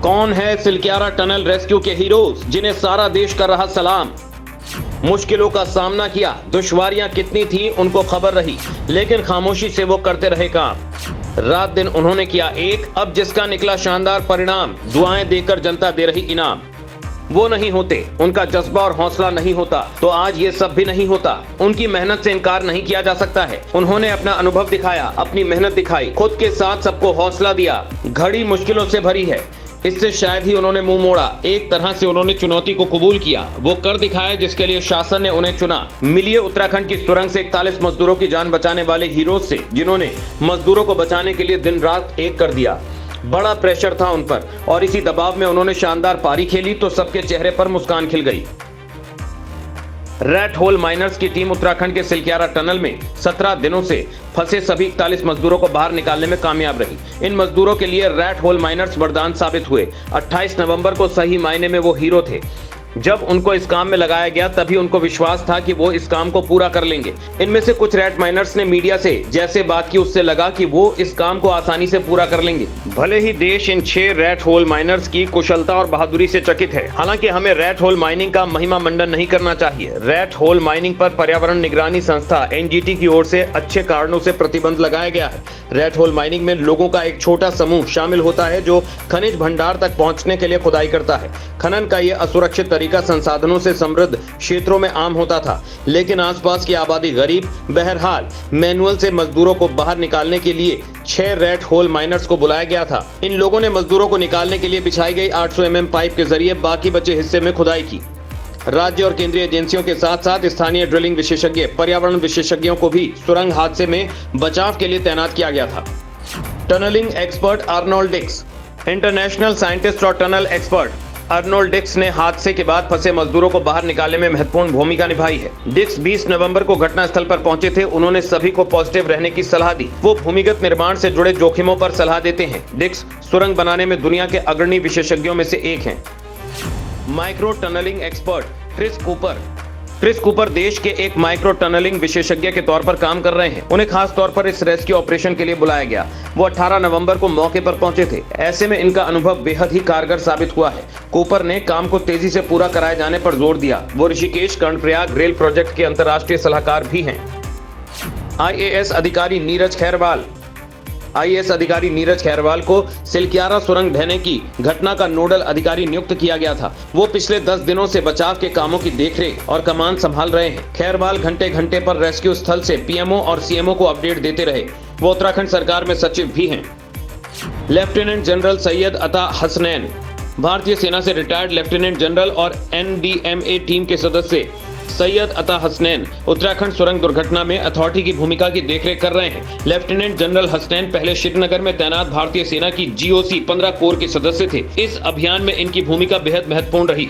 कौन है Silkyara tunnel rescue के हीरोज जिन्हें सारा देश कर रहा सलाम। मुश्किलों का सामना किया, दुश्वारियां कितनी थी उनको खबर रही, लेकिन खामोशी से वो करते रहे काम। रात दिन उन्होंने किया एक, अब जिसका निकला शानदार परिणाम, दुआएं देकर जनता दे रही इनाम। वो नहीं होते, उनका जज्बा और हौसला नहीं होता तो आज ये सब भी नहीं होता। उनकी मेहनत से इनकार नहीं किया जा सकता है। उन्होंने अपना अनुभव दिखाया, अपनी मेहनत दिखाई, खुद के साथ सबको हौसला दिया। घड़ी मुश्किलों से भरी है, इससे शायद ही उन्होंने मुंह मोड़ा। एक तरह से उन्होंने चुनौती को कबूल किया, वो कर दिखाया जिसके लिए शासन ने उन्हें चुना। मिलिए उत्तराखंड की सुरंग से 41 मजदूरों की जान बचाने वाले हीरोज से, जिन्होंने मजदूरों को बचाने के लिए दिन रात एक कर दिया। बड़ा प्रेशर था उन पर और इसी दबाव में उन्होंने शानदार पारी खेली तो सबके चेहरे पर मुस्कान खिल गई। रेड होल माइनर्स की टीम उत्तराखंड के सिलक्यारा टनल में 17 दिनों से फंसे सभी 41 मजदूरों को बाहर निकालने में कामयाब रही। इन मजदूरों के लिए रेड होल माइनर्स वरदान साबित हुए। 28 नवंबर को सही मायने में वो हीरो थे। जब उनको इस काम में लगाया गया तभी उनको विश्वास था कि वो इस काम को पूरा कर लेंगे। इनमें से कुछ रेड माइनर्स ने मीडिया से जैसे बात की उससे लगा कि वो इस काम को आसानी से पूरा कर लेंगे। भले ही देश इन 6 रेड होल माइनर्स की कुशलता और बहादुरी से चकित है। हालांकि हमें रेड होल माइनिंग का महिमा मंडन नहीं करना चाहिए। रेड होल माइनिंग पर पर्यावरण निगरानी संस्था NGT की ओर से अच्छे कारणों से प्रतिबंध लगाया गया है। रेड होल माइनिंग में लोगों का एक छोटा समूह शामिल होता है जो खनिज भंडार तक पहुंचने के लिए खुदाई करता है। खनन का यह असुरक्षित तरीका संसाधनों से समृद्ध क्षेत्रों में आम होता था, लेकिन आसपास की आबादी गरीब। बहरहाल मैनुअल से मजदूरों को बाहर निकालने के लिए 6 रेड होल माइनर्स को बुलाया गया था। इन लोगों ने मजदूरों को निकालने के लिए बिछाई गई 800 mm पाइप के जरिए बाकी बचे हिस्से में खुदाई की। राज्य और केंद्रीय एजेंसियों के साथ साथ स्थानीय ड्रिलिंग विशेषज्ञ, पर्यावरण विशेषज्ञों को भी सुरंग हादसे में बचाव के लिए तैनात किया गया था। Tunnelling expert Arnold Dix. International scientist और टनल एक्सपर्ट आर्नोल्ड डिक्स ने हादसे के बाद फंसे मजदूरों को बाहर निकालने में महत्वपूर्ण भूमिका निभाई है। डिक्स 20 नवंबर को घटनास्थल पर पहुंचे थे। उन्होंने सभी को पॉजिटिव रहने की सलाह दी। वो भूमिगत निर्माण से जुड़े जोखिमों पर सलाह देते हैं। डिक्स सुरंग बनाने में दुनिया के अग्रणी विशेषज्ञों में से एक हैं। Micro tunnelling expert Chris Cooper. Chris Cooper देश के एक माइक्रो टनलिंग विशेषज्ञ के तौर पर काम कर रहे हैं। उन्हें खास तौर पर इस रेस्क्यू ऑपरेशन के लिए बुलाया गया। वो 18 नवंबर को मौके पर पहुंचे थे। ऐसे में इनका अनुभव बेहद ही कारगर साबित हुआ है। कूपर ने काम को तेजी से पूरा कराए जाने पर जोर दिया। वो ऋषिकेश कर्णप्रयाग रेल प्रोजेक्ट के अंतर्राष्ट्रीय सलाहकार भी हैं। IAS अधिकारी नीरज खैरवाल को सिलक्यारा सुरंग ढहने की घटना का नोडल अधिकारी नियुक्त किया गया था। वो पिछले 10 दिनों से बचाव के कामों की देखरेख और कमान संभाल रहे हैं। खैरवाल घंटे घंटे पर रेस्क्यू स्थल से PMO और CMO को अपडेट देते रहे। वो उत्तराखंड सरकार में सचिव भी हैं। लेफ्टिनेंट जनरल सैयद अता हसनैन, भारतीय सेना से रिटायर्ड लेफ्टिनेंट जनरल और NDMA टीम के सदस्य सैयद अता हसनैन उत्तराखंड सुरंग दुर्घटना में अथॉरिटी की भूमिका की देखरेख कर रहे हैं। लेफ्टिनेंट जनरल हसनैन पहले श्रीनगर में तैनात भारतीय सेना की GOC 15 कोर के सदस्य थे। इस अभियान में इनकी भूमिका बेहद महत्वपूर्ण रही।